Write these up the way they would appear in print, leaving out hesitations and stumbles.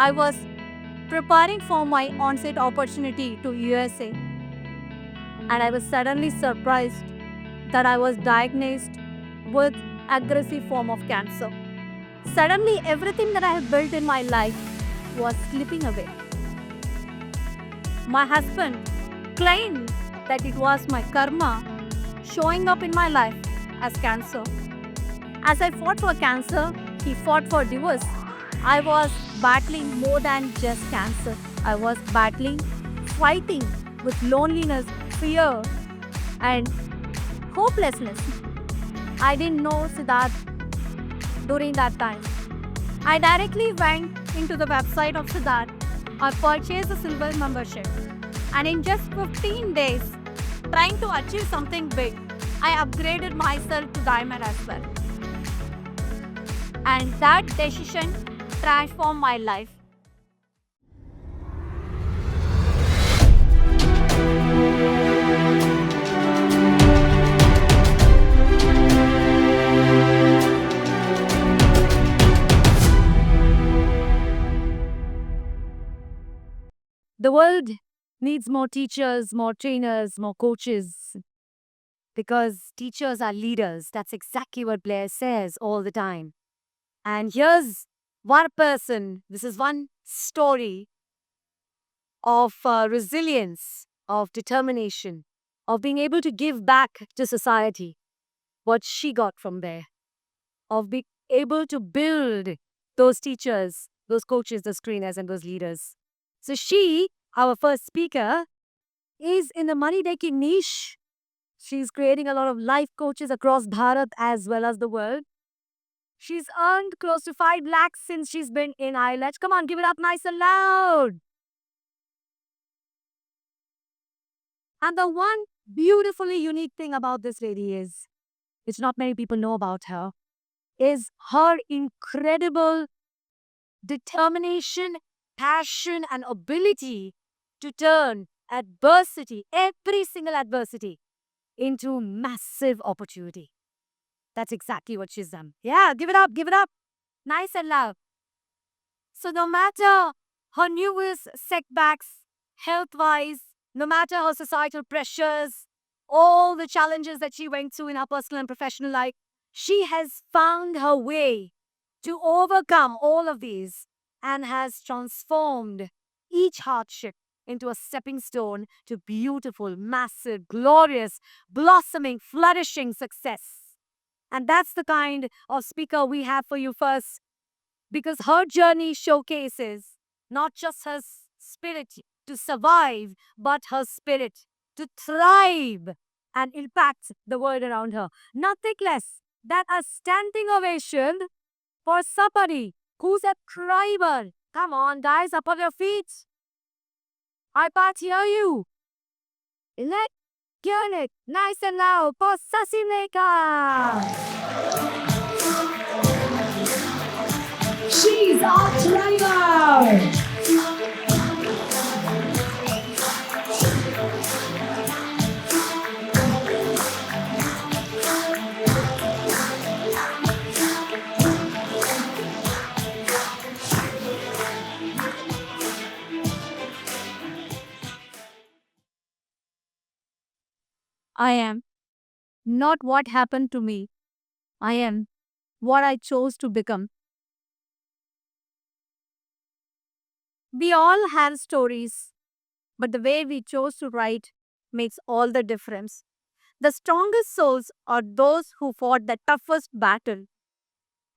I was preparing for my on-site opportunity to USA, and I was suddenly surprised that I was diagnosed with aggressive form of cancer. Suddenly everything that I have built in my life was slipping away. My husband claimed that it was my karma showing up in my life as cancer. As I fought for cancer, he fought for divorce. I was battling more than just cancer. I was battling, fighting with loneliness, fear, and hopelessness. I didn't know Siddharth during that time. I directly went into the website of Siddharth. I purchased a silver membership. And in just 15 days, trying to achieve something big, I upgraded myself to diamond as well. And that decision transformed my life. The world needs more teachers, more trainers, more coaches because teachers are leaders. That's exactly what Blair says all the time. And here's one person, this is one story of resilience, of determination, of being able to give back to society what she got from there, of being able to build those teachers, those coaches, those trainers, and those leaders. So she, our first speaker, is in the money making niche. She's creating a lot of life coaches across Bharat as well as the world. She's earned close to 5 lakhs since she's been in IELTS. Come on, give it up nice and loud. And the one beautifully unique thing about this lady is, which not many people know about her, is her incredible determination, passion, and ability to turn adversity, every single adversity, into massive opportunity. That's exactly what she's done. Yeah, give it up, give it up. Nice and loud. So no matter her newest setbacks, health-wise, no matter her societal pressures, all the challenges that she went through in her personal and professional life, she has found her way to overcome all of these and has transformed each hardship into a stepping stone to beautiful, massive, glorious, blossoming, flourishing success. And that's the kind of speaker we have for you first, because her journey showcases not just her spirit to survive, but her spirit to thrive and impact the world around her. Nothing less than a standing ovation for somebody who's a thriver. Come on, guys, up on your feet. I can't hear you. Let's get it nice and loud for Sasimeka. She's a thriver. I am not what happened to me. I am what I chose to become. We all have stories, but the way we chose to write makes all the difference. The strongest souls are those who fought the toughest battle.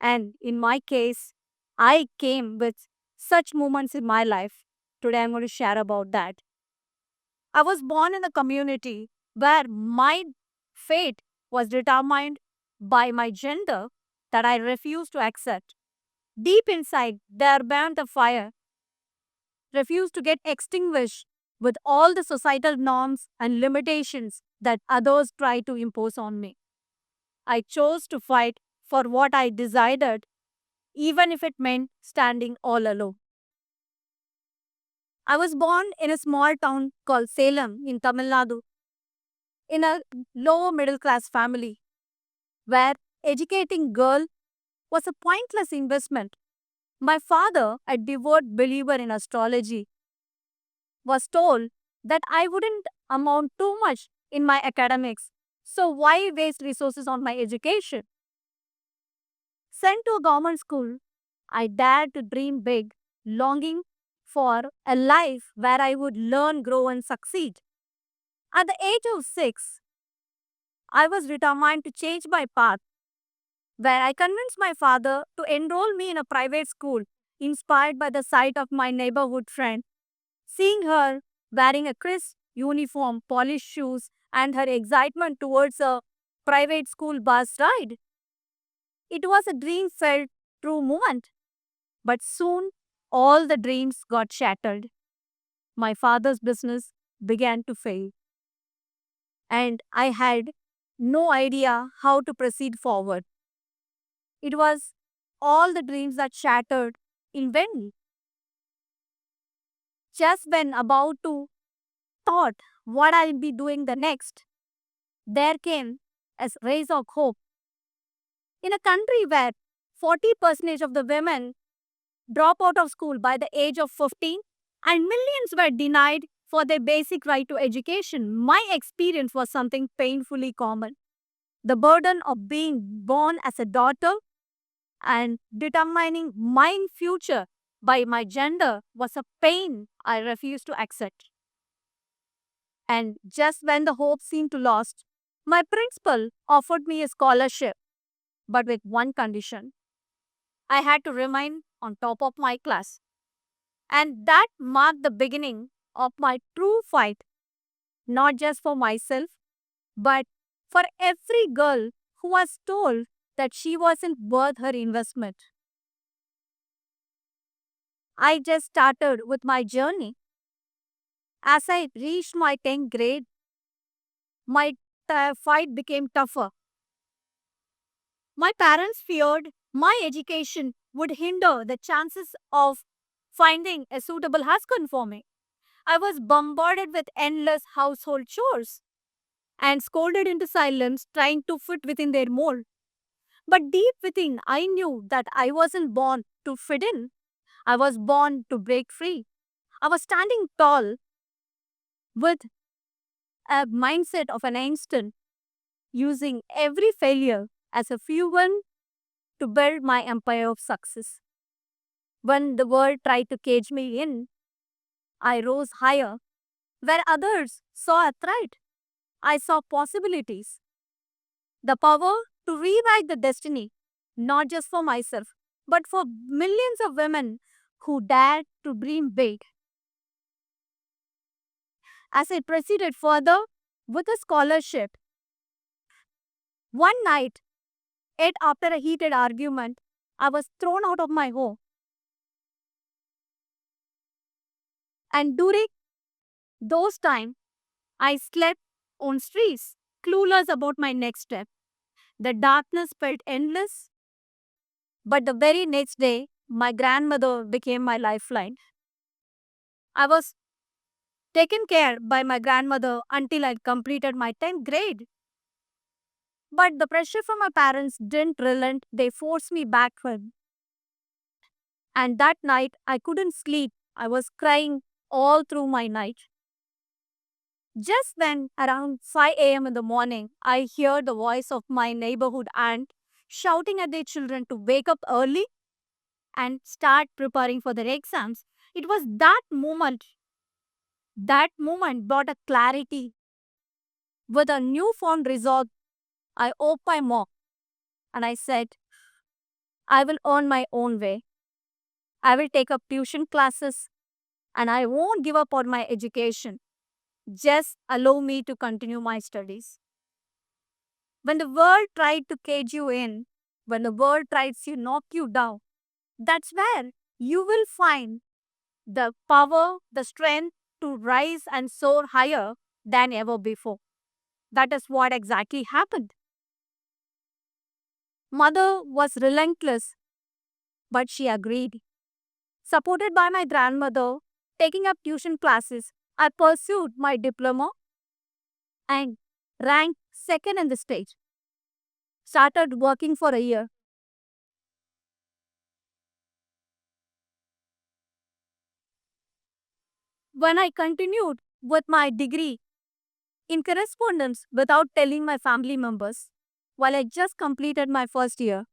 And in my case, I came with such moments in my life. Today I'm going to share about that. I was born in a community where my fate was determined by my gender that I refused to accept. Deep inside, there burned a fire, refused to get extinguished with all the societal norms and limitations that others try to impose on me. I chose to fight for what I desired, even if it meant standing all alone. I was born in a small town called Salem in Tamil Nadu, in a lower middle class family where educating girl was a pointless investment. My father, a devout believer in astrology, was told that I wouldn't amount too much in my academics. So why waste resources on my education? Sent to a government school, I dared to dream big, longing for a life where I would learn, grow, and succeed. At the age of 6, I was determined to change my path, where I convinced my father to enroll me in a private school, inspired by the sight of my neighborhood friend. Seeing her wearing a crisp uniform, polished shoes, and her excitement towards a private school bus ride, it was a dream felt true moment. But soon, all the dreams got shattered. My father's business began to fail, and I had no idea how to proceed forward. It was all the dreams that shattered in vain. Just when about to thought what I'll be doing the next, there came a rays of hope. In a country where 40% of the women drop out of school by the age of 15 and millions were denied for their basic right to education, my experience was something painfully common. The burden of being born as a daughter and determining my future by my gender was a pain I refused to accept. And just when the hope seemed to lost, my principal offered me a scholarship, but with one condition. I had to remain on top of my class. And that marked the beginning of my true fight, not just for myself, but for every girl who was told that she wasn't worth her investment. I just started with my journey. As I reached my 10th grade, my fight became tougher. My parents feared my education would hinder the chances of finding a suitable husband for me. I was bombarded with endless household chores and scolded into silence, trying to fit within their mold. But deep within, I knew that I wasn't born to fit in. I was born to break free. I was standing tall with a mindset of an Einstein, using every failure as a fuel to build my empire of success. When the world tried to cage me in, I rose higher. Where others saw a threat, I saw possibilities. The power to rewrite the destiny, not just for myself, but for millions of women who dared to dream big. As I proceeded further with a scholarship, one night, yet after a heated argument, I was thrown out of my home. And during those times, I slept on streets, clueless about my next step. The darkness felt endless, but the very next day, my grandmother became my lifeline. I was taken care by my grandmother until I completed my 10th grade. But the pressure from my parents didn't relent. They forced me back home. And that night, I couldn't sleep. I was crying all through my night. Just then, around 5 a.m. in the morning, I hear the voice of my neighborhood aunt shouting at their children to wake up early and start preparing for their exams. It was that moment brought a clarity. With a newfound resolve, I opened my mouth and I said, I will earn my own way. I will take up tuition classes and I won't give up on my education. Just allow me to continue my studies. When the world tried to cage you in, when the world tries to knock you down, that's where you will find the power, the strength to rise and soar higher than ever before. That is what exactly happened. Mother was relentless, but she agreed. Supported by my grandmother, taking up tuition classes, I pursued my diploma and ranked second in the state. Started working for a year. When I continued with my degree in correspondence without telling my family members, while I just completed my first year,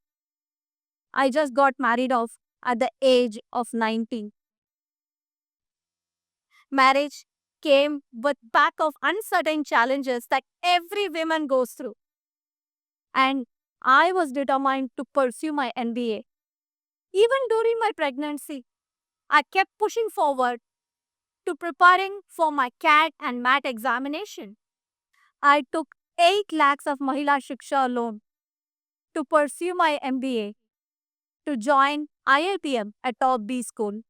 I just got married off at the age of 19. Marriage came with pack of uncertain challenges that every woman goes through. And I was determined to pursue my MBA. Even during my pregnancy, I kept pushing forward to preparing for my CAT and MAT examination. I took 8 lakhs of Mahila Shiksha loan to pursue my MBA, to join IIPM at top B school.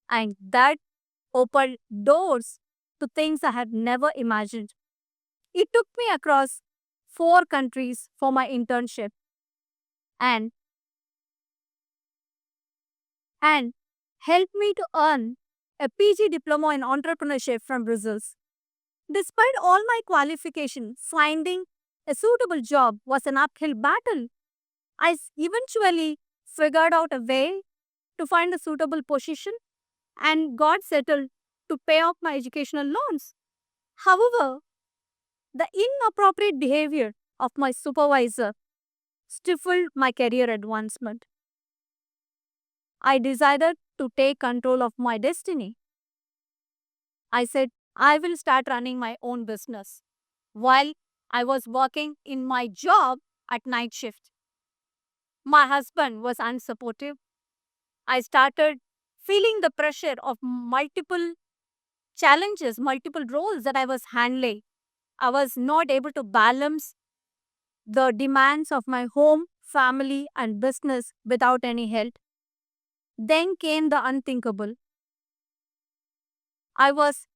And that opened doors to things I had never imagined. It took me across 4 countries for my internship and, and helped me to earn a PG diploma in entrepreneurship from Brazil. Despite all my qualification, finding a suitable job was an uphill battle. Eventually figured out a way to find a suitable position and got settled to pay off my educational loans. However, the inappropriate behavior of my supervisor stifled my career advancement. I decided to take control of my destiny. I said, I will start running my own business while I was working in my job at night shift. My husband was unsupportive. I started feeling the pressure of multiple challenges, multiple roles that I was handling. I was not able to balance the demands of my home, family, and business without any help. Then came the unthinkable. I was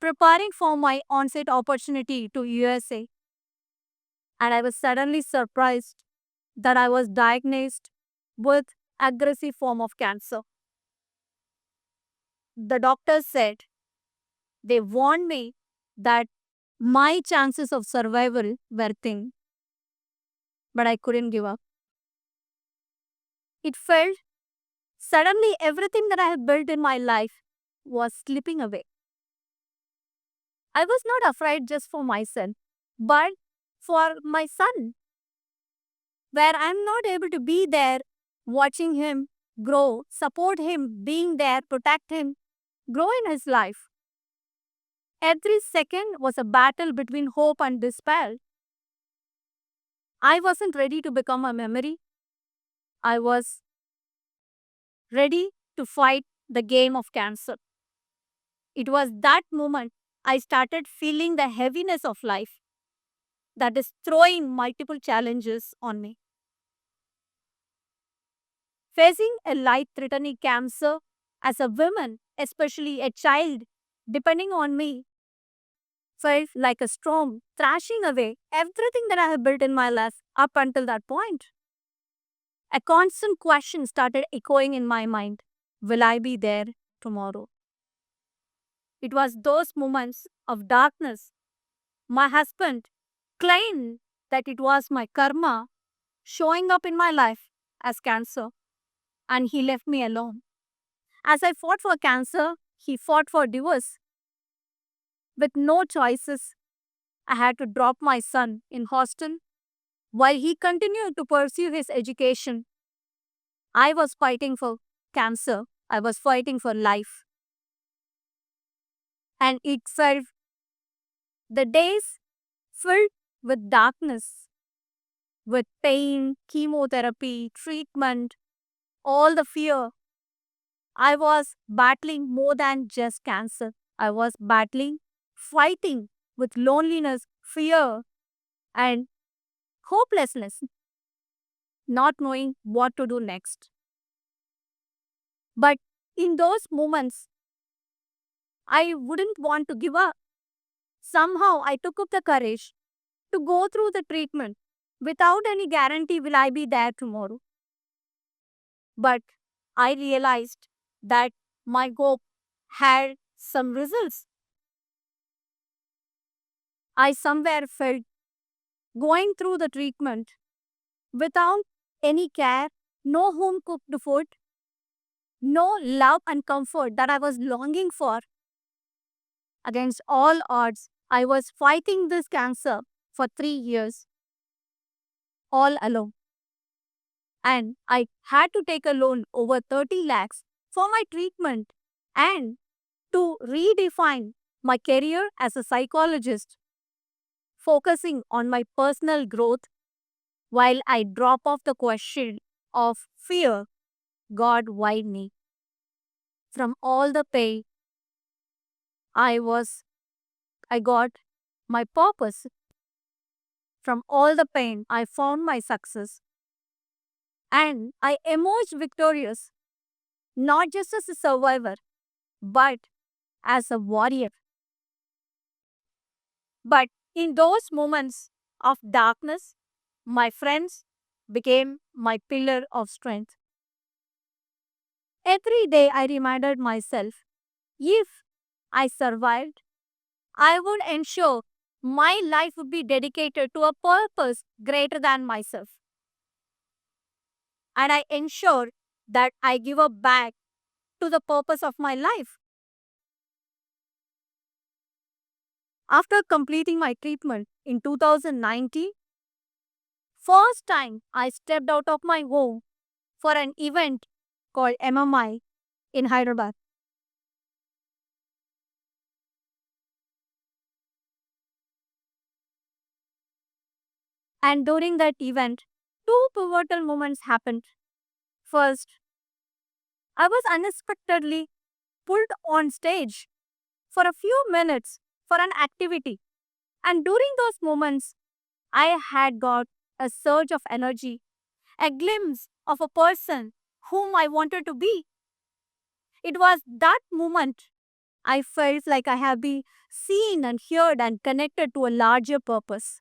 preparing for my onset opportunity to USA, and I was suddenly surprised that I was diagnosed with aggressive form of cancer. The doctors said they warned me that my chances of survival were thin, but I couldn't give up. It felt suddenly everything that I had built in my life was slipping away. I was not afraid just for myself, but for my son, where I'm not able to be there watching him grow, support him, being there, protect him, grow in his life. Every second was a battle between hope and despair. I wasn't ready to become a memory. I was ready to fight the game of cancer. It was that moment I started feeling the heaviness of life that is throwing multiple challenges on me. Facing a life threatening cancer as a woman, especially a child, depending on me, felt like a storm thrashing away everything that I have built in my life up until that point. A constant question started echoing in my mind. Will I be there tomorrow? It was those moments of darkness. My husband claimed that it was my karma showing up in my life as cancer, and he left me alone. As I fought for cancer, he fought for divorce. With no choices, I had to drop my son in hostel while he continued to pursue his education. I was fighting for cancer. I was fighting for life. And it felt the days filled with darkness, with pain, chemotherapy, treatment, all the fear. I was battling more than just cancer. I was battling, fighting with loneliness, fear, and hopelessness, not knowing what to do next. But in those moments, I wouldn't want to give up. Somehow, I took up the courage to go through the treatment without any guarantee will I be there tomorrow. But I realized that my hope had some results. I somewhere felt going through the treatment without any care, no home cooked food, no love and comfort that I was longing for. Against all odds, I was fighting this cancer for 3 years, all alone. And I had to take a loan over 30 lakhs for my treatment and to redefine my career as a psychologist, focusing on my personal growth while I drop off the question of fear. God, why me? From all the pain, I was, I got my purpose. From all the pain, I found my success. And I emerged victorious, not just as a survivor, but as a warrior. But in those moments of darkness, my friends became my pillar of strength. Every day I reminded myself if I survived, I would ensure my life would be dedicated to a purpose greater than myself. And I ensured that I give up back to the purpose of my life. After completing my treatment in 2019, first time I stepped out of my home for an event called MMI in Hyderabad. And during that event, two pivotal moments happened. First, I was unexpectedly pulled on stage for a few minutes for an activity. And during those moments, I had got a surge of energy, a glimpse of a person whom I wanted to be. It was that moment I felt like I have been seen and heard and connected to a larger purpose.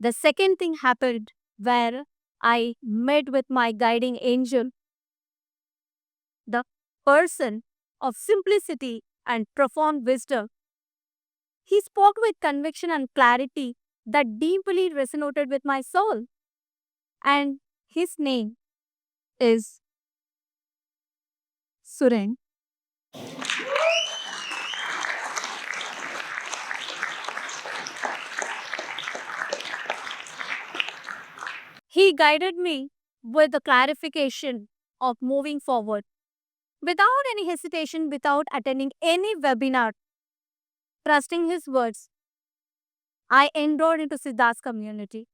The second thing happened where I met with my guiding angel, the person of simplicity and profound wisdom. He spoke with conviction and clarity that deeply resonated with my soul. And his name is Suren. He guided me with the clarification of moving forward without any hesitation, without attending any webinar, trusting his words. I enrolled into Siddharth's community.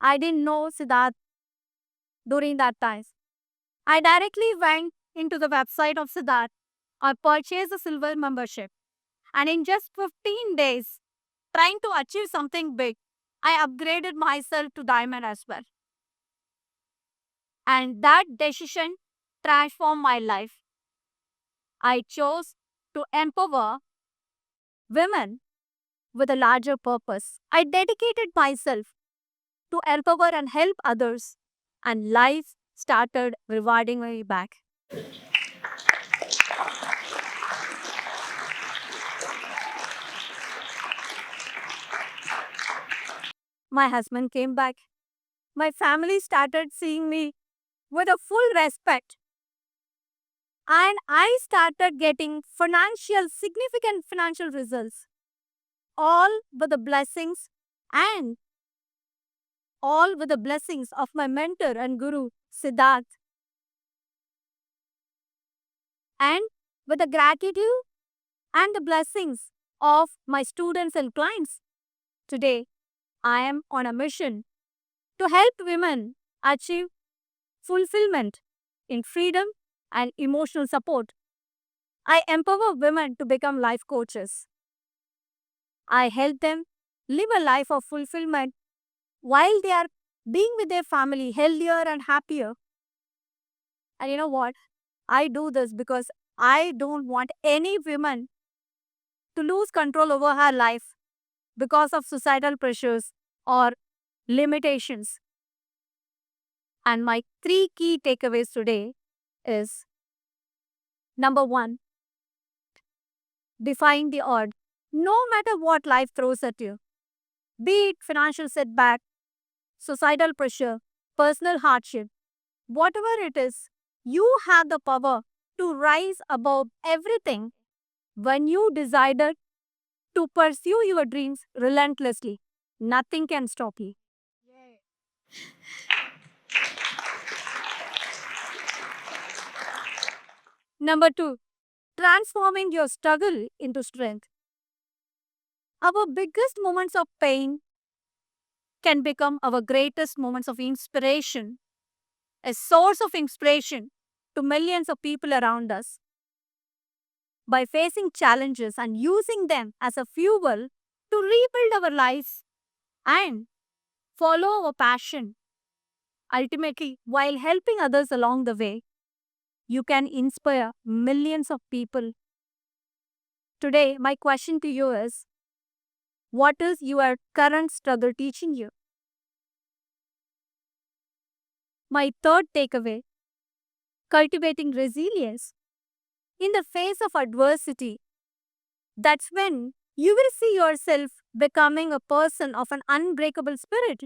I didn't know Siddharth during that time. I directly went into the website of Siddharth. I purchased a silver membership. And in just 15 days, trying to achieve something big, I upgraded myself to diamond as well. And that decision transformed my life. I chose to empower women with a larger purpose. I dedicated myself to empower and help others, and life started rewarding me back. My husband came back. My family started seeing me with a full respect. And I started getting significant financial results, all with the blessings and all with the blessings of my mentor and guru, Siddharth, and with the gratitude and the blessings of my students and clients. Today, I am on a mission to help women achieve fulfillment in freedom and emotional support. I empower women to become life coaches. I help them live a life of fulfillment while they are being with their family healthier and happier. And you know what? I do this because I don't want any woman to lose control over her life because of societal pressures or limitations. And my three key takeaways today is number one, defying the odds. No matter what life throws at you, be it financial setback, societal pressure, personal hardship, whatever it is, you have the power to rise above everything when you decided to pursue your dreams relentlessly. Nothing can stop you. Number 2, transforming your struggle into strength. Our biggest moments of pain can become our greatest moments of inspiration, a source of inspiration to millions of people around us. By facing challenges and using them as a fuel to rebuild our lives and follow our passion, ultimately, while helping others along the way, you can inspire millions of people. Today, my question to you is, what is your current struggle teaching you? My third takeaway, cultivating resilience. In the face of adversity, that's when you will see yourself becoming a person of an unbreakable spirit.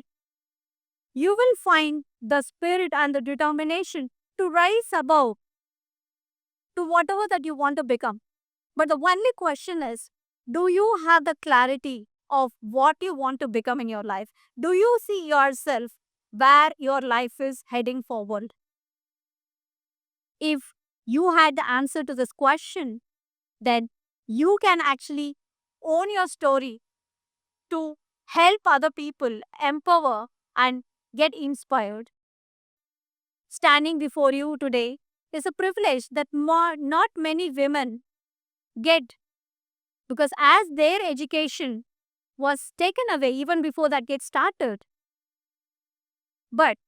You will find the spirit and the determination to rise above to whatever that you want to become. But the only question is, do you have the clarity of what you want to become in your life? Do you see yourself where your life is heading forward? If you had the answer to this question, then you can actually own your story to help other people empower and get inspired. Standing before you today is a privilege that not many women get, because as their education was taken away even before that gets started. But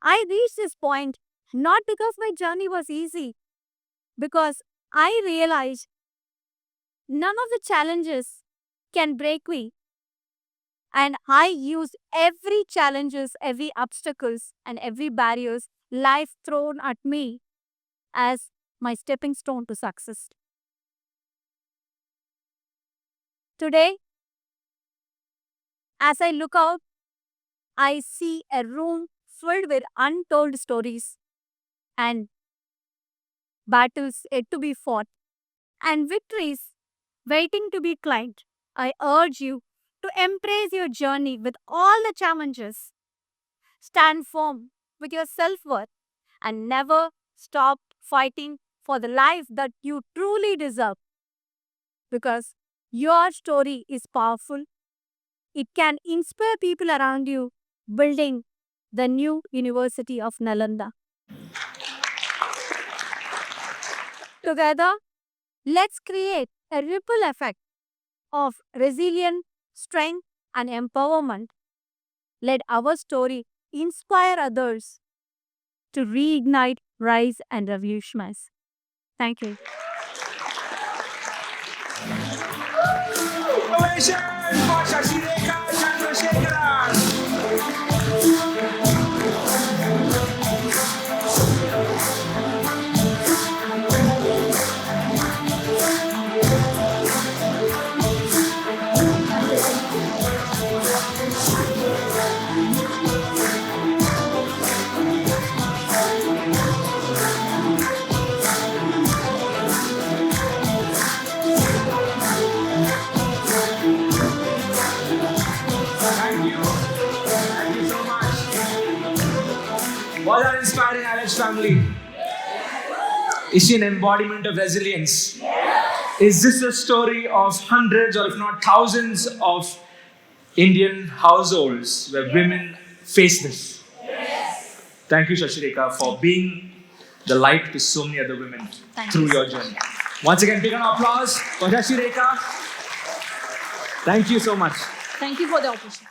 I reached this point not because my journey was easy, because I realized none of the challenges can break me. And I used every challenges, every obstacles and every barriers life thrown at me as my stepping stone to success. Today, as I look out, I see a room filled with untold stories and battles yet to be fought and victories waiting to be climbed. I urge you to embrace your journey with all the challenges. Stand firm with your self-worth and never stop fighting for the life that you truly deserve. Because your story is powerful. It can inspire people around you, building the new University of Nalanda. Together, let's create a ripple effect of resilience, strength, and empowerment. Let our story inspire others to reignite, rise, and revolutionize. Thank you. Ovation for Shashireka Chandrasekharan. Thank you. Thank you so much. Was that inspiring, Alex family? Is she an embodiment of resilience? Is this a story of hundreds or if not thousands of Indian households where women face this? Thank you, Shashireka, for being the light to so many other women through your journey. Once again, big round of applause for Shashireka. Thank you so much. Thank you for the opportunity.